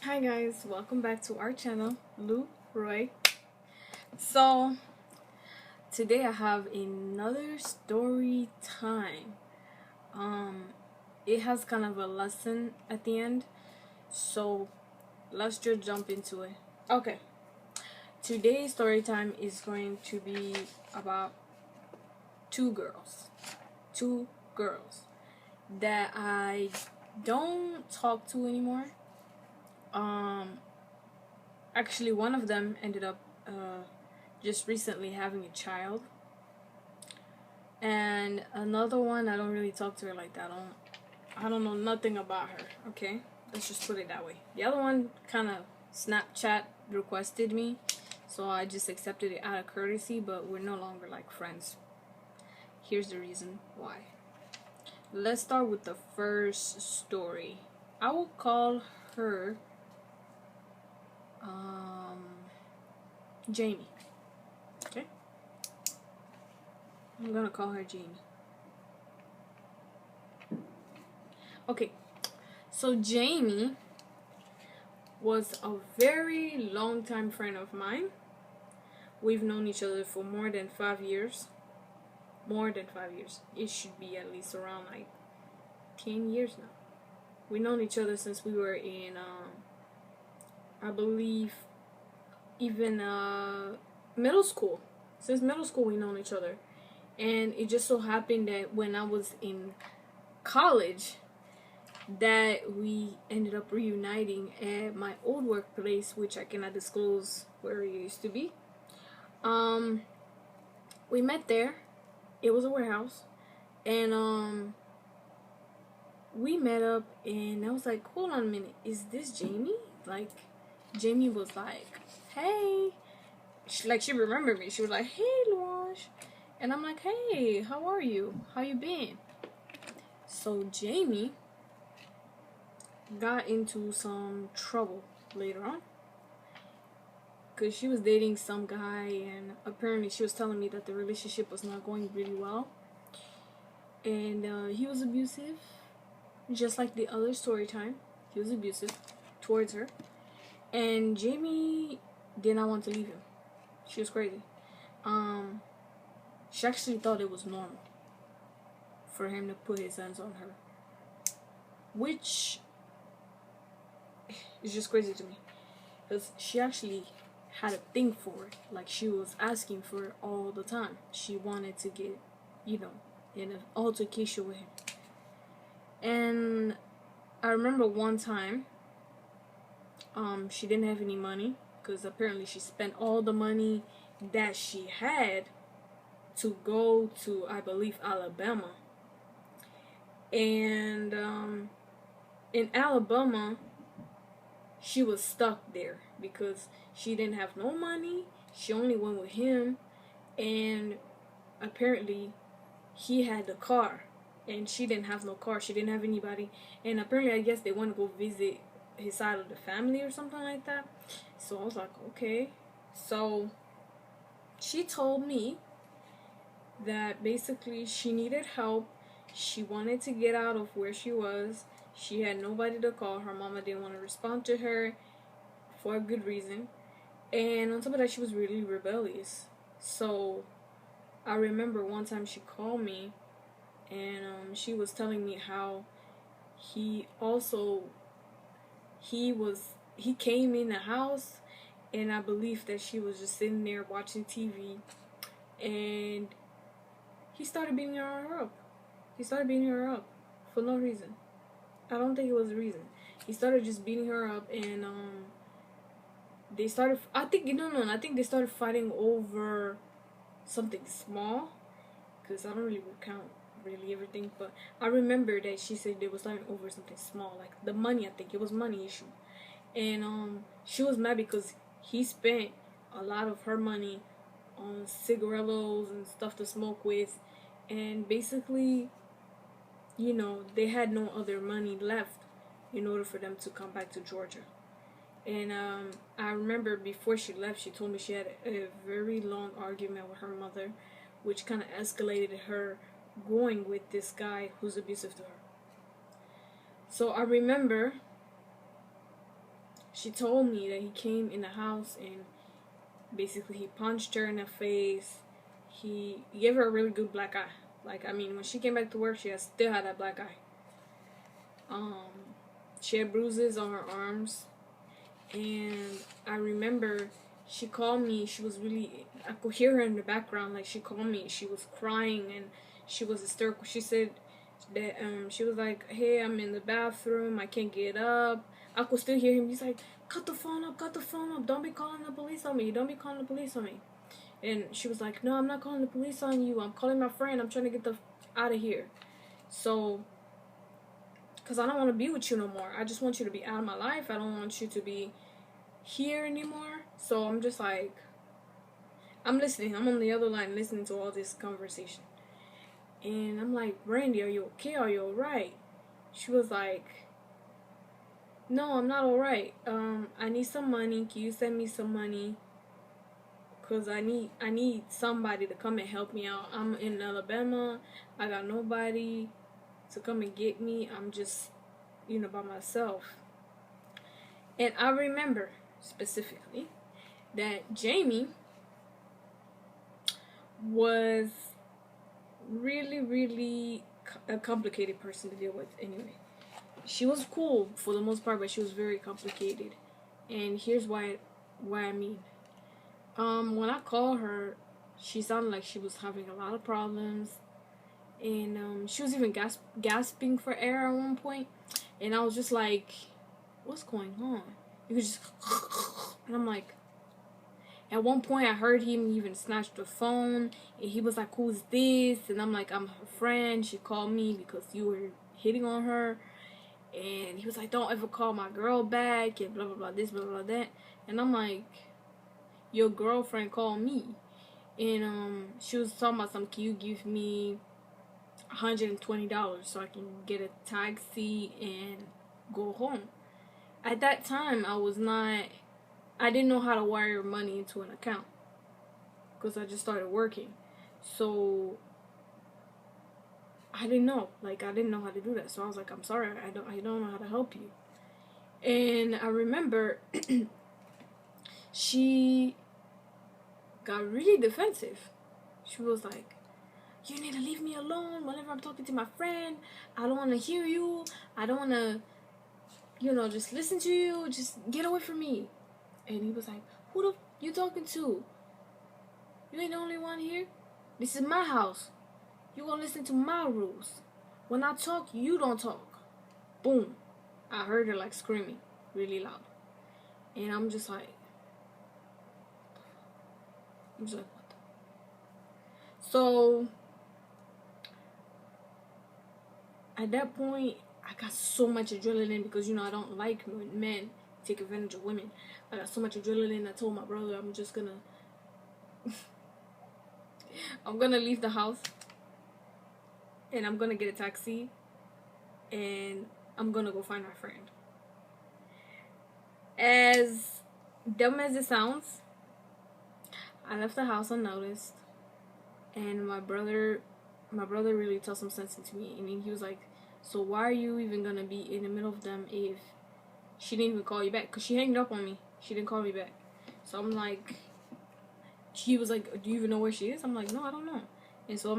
Hi guys, welcome back to our channel, Lou Roy. So today I have another story time. It has kind of a lesson at the end, so let's just jump into it. Okay, today's story time is going to be about two girls that I don't talk to anymore. Actually, one of them ended up just recently having a child, and another one I don't really talk to her like that. I don't know nothing about her. Okay, let's just put it that way. The other one kind of Snapchat requested me, so I just accepted it out of courtesy. But we're no longer like friends. Here's the reason why. Let's start with the first story. I will call her Jamie. Okay? I'm gonna call her Jamie. Okay, so Jamie was a very long time friend of mine. We've known each other for more than 5 years. More than 5 years. It should be at least around like 10 years now. We've known each other since we were in, I believe, even middle school. Since middle school, we known each other. And it just so happened that when I was in college, that we ended up reuniting at my old workplace, which I cannot disclose where it used to be. We met there. It was a warehouse, and we met up, and I was like, hold on a minute, is this Jamie? Like, Jamie was like, hey, she remembered me. She was like, hey, Louange. And I'm like, hey, how are you? How you been? So Jamie got into some trouble later on, because she was dating some guy, and apparently she was telling me that the relationship was not going really well, and he was abusive, just like the other story time. He was abusive towards her, and Jamie did not want to leave him. She was crazy. She actually thought it was normal for him to put his hands on her, which is just crazy to me, because she actually had a thing for it. Like, she was asking for it all the time. She wanted to get, in an altercation with him. And I remember one time, she didn't have any money, because apparently she spent all the money that she had to go to, I believe, Alabama. And in Alabama, she was stuck there because she didn't have no money. She only went with him, and apparently he had the car, and she didn't have no car. She didn't have anybody, and apparently I guess they want to go visit his side of the family or something like that. So I was like, okay. So she told me that basically she needed help. She wanted to get out of where she was. She had nobody to call. Her mama didn't want to respond to her for a good reason. And on top of that, she was really rebellious. So I remember one time she called me, and she was telling me how he came in the house, and I believe that she was just sitting there watching TV, and he started beating her up. He started beating her up for no reason. I don't think it was a reason. He started just beating her up, and they started. I think they started fighting over something small, because I don't really recount really everything, but I remember that she said they was fighting over something small, like the money. I think it was money issue, and she was mad because he spent a lot of her money on cigarillos and stuff to smoke with, and basically, they had no other money left in order for them to come back to Georgia. And I remember before she left, she told me she had a very long argument with her mother, which kind of escalated her going with this guy who's abusive to her. So I remember she told me that he came in the house and basically he punched her in the face. He gave her a really good black eye. Like, I mean, when she came back to work, still had that black eye. She had bruises on her arms. And I remember she called me. She was really, I could hear her in the background. Like, she called me. She was crying and she was hysterical. She said that, she was like, hey, I'm in the bathroom. I can't get up. I could still hear him. He's like, cut the phone up. Don't be calling the police on me. And she was like, no, I'm not calling the police on you. I'm calling my friend. I'm trying to get out of here. So, because I don't want to be with you no more. I just want you to be out of my life. I don't want you to be here anymore. So I'm just like, I'm listening. I'm on the other line listening to all this conversation. And I'm like, Brandy, are you okay? Are you alright? She was like, no, I'm not alright. I need some money. Can you send me some money? Because I need somebody to come and help me out. I'm in Alabama. I got nobody to come and get me. I'm just, by myself. And I remember specifically that Jamie was really, really a complicated person to deal with anyway. She was cool for the most part, but she was very complicated. And here's why I mean. When I called her, she sounded like she was having a lot of problems. And she was even gasping for air at one point. And I was just like, what's going on? You could just... And I'm like... At one point, I heard him even snatch the phone. And he was like, who's this? And I'm like, I'm her friend. She called me because you were hitting on her. And he was like, don't ever call my girl back. And blah, blah, blah, this, blah, blah, that. And I'm like, your girlfriend called me. And she was talking about can you give me $120 so I can get a taxi and go home. At that time, I didn't know how to wire money into an account because I just started working. So I didn't know. I didn't know how to do that. So I was like, I'm sorry, I don't know how to help you. And I remember she got really defensive. She was like, you need to leave me alone whenever I'm talking to my friend. I don't want to hear you. I don't want to, just listen to you. Just get away from me. And he was like, who the you talking to? You ain't the only one here. This is my house. You gonna listen to my rules. When I talk, you don't talk. Boom. I heard her screaming really loud. And I'm just like, what the? So at that point, I got so much adrenaline because, I don't like when men take advantage of women. I got so much adrenaline. I told my brother I'm just gonna I'm gonna leave the house and I'm gonna get a taxi and I'm gonna go find my friend. As dumb as it sounds, I left the house unnoticed, and my brother really told some sense into me. And he was like, so why are you even gonna be in the middle of them if she didn't even call you back? Because she hanged up on me. She didn't call me back. So I'm like, he was like, do you even know where she is? I'm like, no, I don't know. And so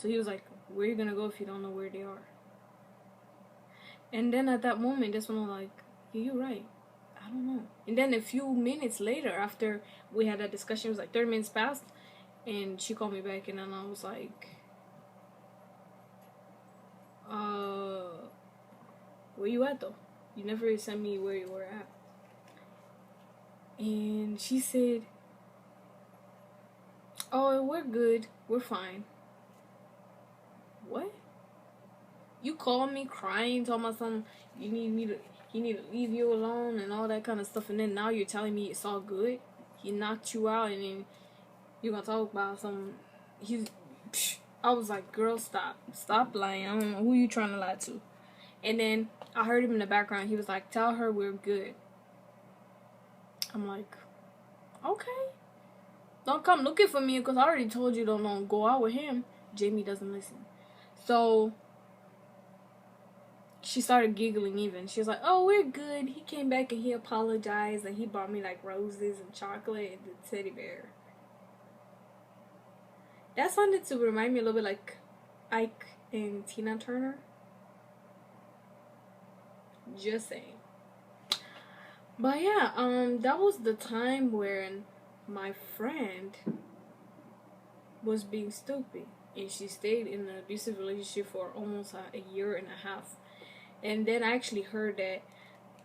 he was like, where are you gonna go if you don't know where they are? And then at that moment, that's when I'm like, yeah, you're right. I don't know. And then a few minutes later, after we had that discussion, it was like 30 minutes passed, and she called me back, and then I was like, where you at though? You never sent me where you were at. And she said, oh, we're good. We're fine. What? You called me crying, talking about something, you need to leave you alone and all that kind of stuff, and then now you're telling me it's all good? He knocked you out, and then you're gonna talk about some, I was like, girl, stop lying. I don't know who you trying to lie to. And then I heard him in the background. He was like, tell her we're good. I'm like, okay. Don't come looking for me because I already told you don't go out with him. Jamie doesn't listen. So she started giggling even. She was like, "Oh, we're good." He came back and he apologized and he bought me like roses and chocolate and the teddy bear. That sounded to remind me a little bit like Ike and Tina Turner. Just saying. But yeah, that was the time when my friend was being stupid, and she stayed in an abusive relationship for almost a year and a half. And then I actually heard that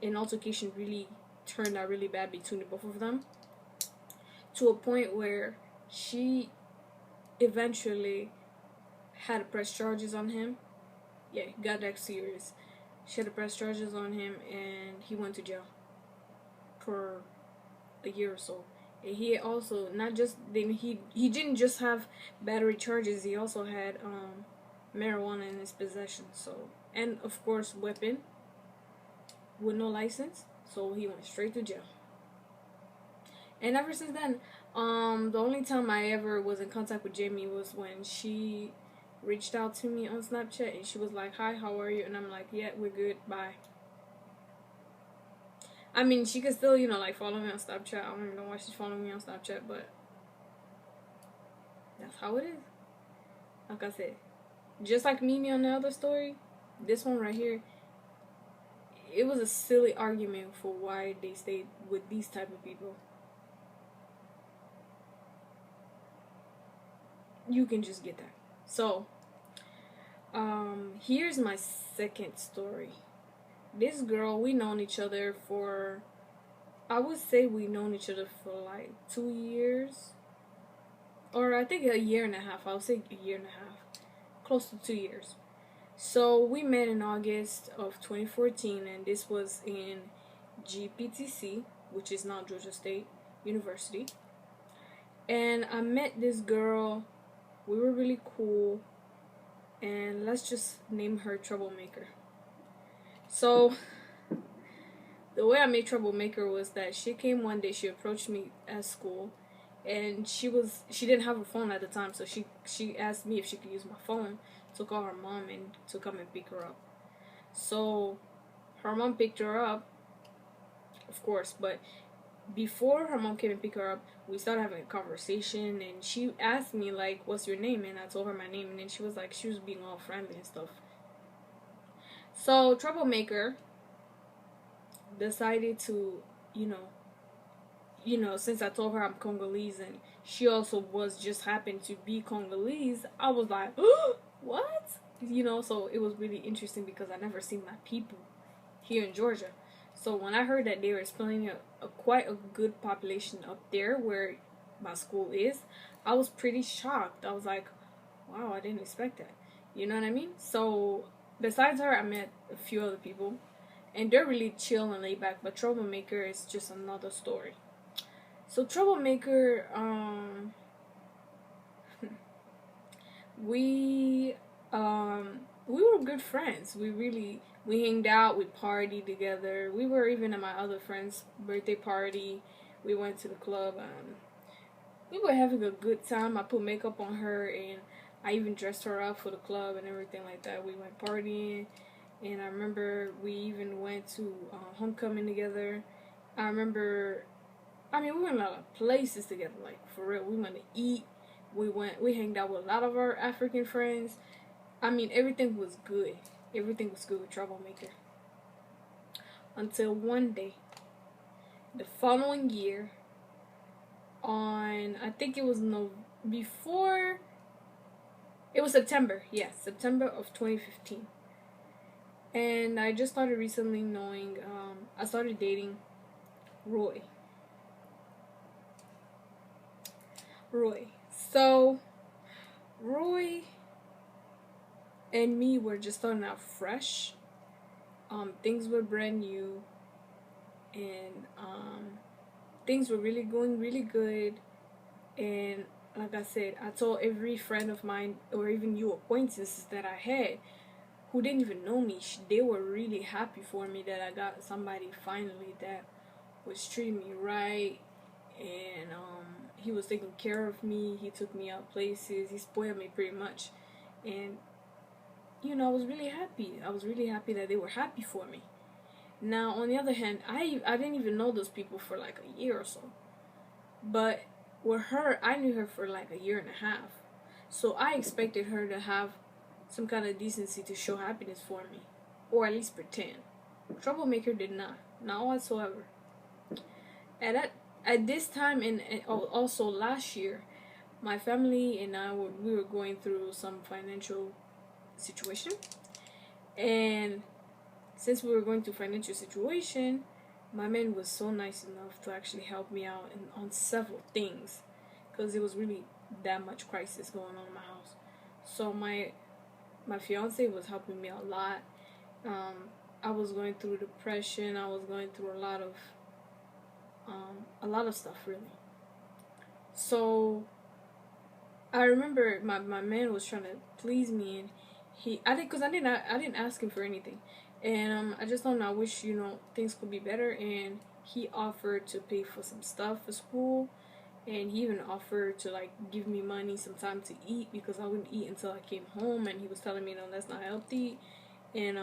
an altercation really turned out really bad between the both of them, to a point where she eventually had to press charges on him. Yeah, got that serious. She had to press charges on him, and he went to jail for a year or so. And he also not just then he didn't just have battery charges. He also had marijuana in his possession. So, and of course weapon with no license. So he went straight to jail. And ever since then, the only time I ever was in contact with Jamie was when she reached out to me on Snapchat and she was like, "Hi, how are you?" And I'm like, "Yeah, we're good. Bye." I mean, she could still, like follow me on Snapchat. I don't even know why she's following me on Snapchat, but that's how it is. Like I said, just like Mimi on the other story, this one right here, it was a silly argument for why they stayed with these type of people. You can just get that. So, here's my second story. This girl, we known each other for, I would say we known each other for like 2 years. Or I think a year and a half. I would say a year and a half. Close to 2 years. So we met in August of 2014, and this was in GPTC, which is now Georgia State University. And I met this girl. We were really cool. And let's just name her Troublemaker. So, the way I made Troublemaker was that she came one day, she approached me at school, and she didn't have a phone at the time, so she asked me if she could use my phone to call her mom and to come and pick her up. So, her mom picked her up, of course, but before her mom came and picked her up, we started having a conversation, and she asked me, like, "What's your name?" And I told her my name, and then she was like, she was being all friendly and stuff. So, Troublemaker decided to, since I told her I'm Congolese and she also just happened to be Congolese, I was like, what? So it was really interesting because I never seen my people here in Georgia. So when I heard that they were explaining quite a good population up there where my school is, I was pretty shocked. I was like, wow, I didn't expect that. You know what I mean? So besides her, I met a few other people, and they're really chill and laid back, but Troublemaker is just another story. So Troublemaker, we were good friends. We hanged out, we partied together. We were even at my other friend's birthday party. We went to the club. We were having a good time. I put makeup on her, and I even dressed her up for the club and everything like that. We went partying, and I remember we even went to homecoming together. We went a lot of places together, like for real. We went to eat. We hanged out with a lot of our African friends. Everything was good. Everything was good with Troublemaker. Until one day, the following year, I think it was it was September. Yes, September of 2015. And I just started recently knowing, I started dating Roy. So, Roy and me were just starting out fresh. Things were brand new, and things were really going really good. And like I said, I told every friend of mine, or even you acquaintances that I had, who didn't even know me, they were really happy for me that I got somebody finally that was treating me right, and he was taking care of me. He took me out places. He spoiled me pretty much, and I was really happy. I was really happy that they were happy for me. Now, on the other hand, I didn't even know those people for like a year or so. But with her, I knew her for like a year and a half. So I expected her to have some kind of decency to show happiness for me, or at least pretend. Troublemaker did not whatsoever. At this time, and also last year, my family and we were going through some financial situation, and since we were going through financial situation, my man was so nice enough to actually help me out on several things, because it was really that much crisis going on in my house. So my fiance was helping me a lot. I was going through depression. I was going through a lot of stuff really. So I remember my man was trying to please me, and I didn't ask him for anything, and I just told him I wish things could be better, and he offered to pay for some stuff for school, and he even offered to like give me money sometime to eat, because I wouldn't eat until I came home, and he was telling me no, that's not healthy, and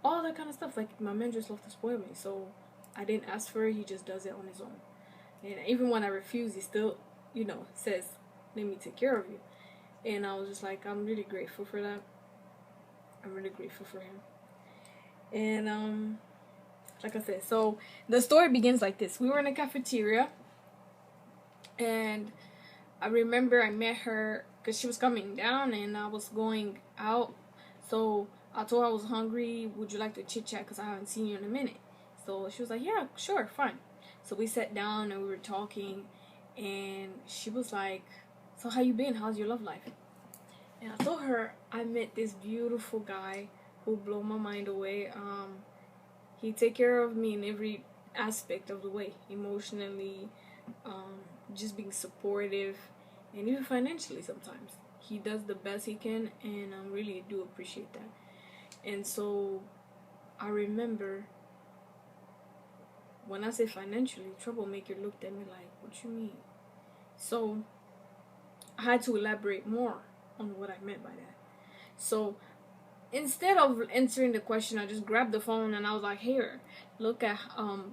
all that kind of stuff. Like, my man just loved to spoil me, so I didn't ask for it. He just does it on his own, and even when I refuse, he still says, let me take care of you. And I was just like, I'm really grateful for that. I'm really grateful for him. And like I said, so the story begins like this. We were in a cafeteria, and I remember I met her because she was coming down and I was going out. So I told her I was hungry. Would you like to chit chat, because I haven't seen you in a minute? So she was like, yeah, sure, fine. So we sat down and we were talking, and she was like, so how you been? How's your love life? And I told her I met this beautiful guy who blew my mind away. He take care of me in every aspect of the way, emotionally, just being supportive, and even financially sometimes. He does the best he can, and I really do appreciate that. And so I remember when I say financially, Troublemaker looked at me like, what you mean? So I had to elaborate more on what I meant by that. So instead of answering the question, I just grabbed the phone and I was like, here, look at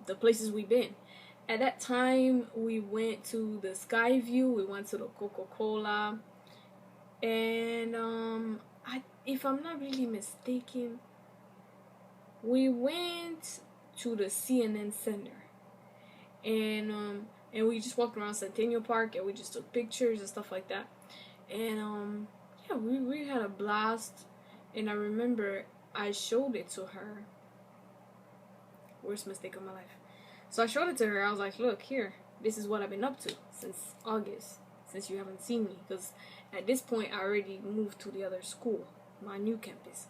the places we've been. At that time, we went to the Skyview, we went to the Coca-Cola, and if I'm not really mistaken, we went to the CNN Center, and we just walked around Centennial Park, and we just took pictures and stuff like that, and yeah, we had a blast. And I remember I showed it to her. Worst mistake of my life. So I showed it to her. I was like, look, here, this is what I've been up to since August, since you haven't seen me, because at this point I already moved to the other school, my new campus,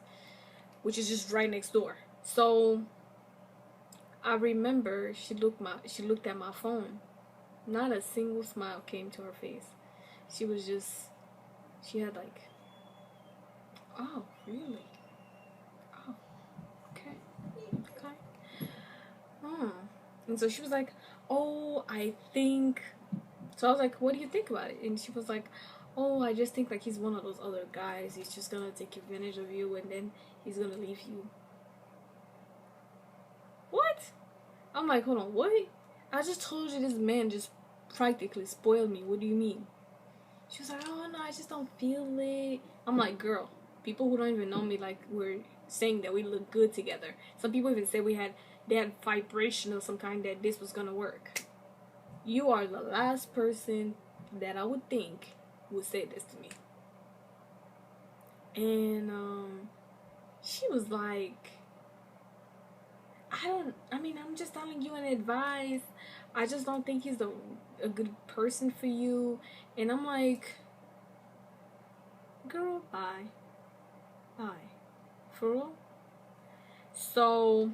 which is just right next door. So I remember she looked at my phone. Not a single smile came to her face. She had like, oh, really? Oh, okay. And so she was like, oh, I think. So I was like, what do you think about it? And she was like, oh, I just think like he's one of those other guys. He's just gonna take advantage of you, and then he's gonna leave you. What? I'm like, hold on, what? I just told you this man just practically spoiled me. What do you mean? She was like, oh no, I just don't feel it. I'm like, girl, people who don't even know me, like, we're saying that we look good together. Some people even say they had vibration of some kind that this was gonna work. You are the last person that I would think would say this to me. And she was like, I'm just telling you an advice. I just don't think he's a good person for you. And I'm like, girl, bye. For real? So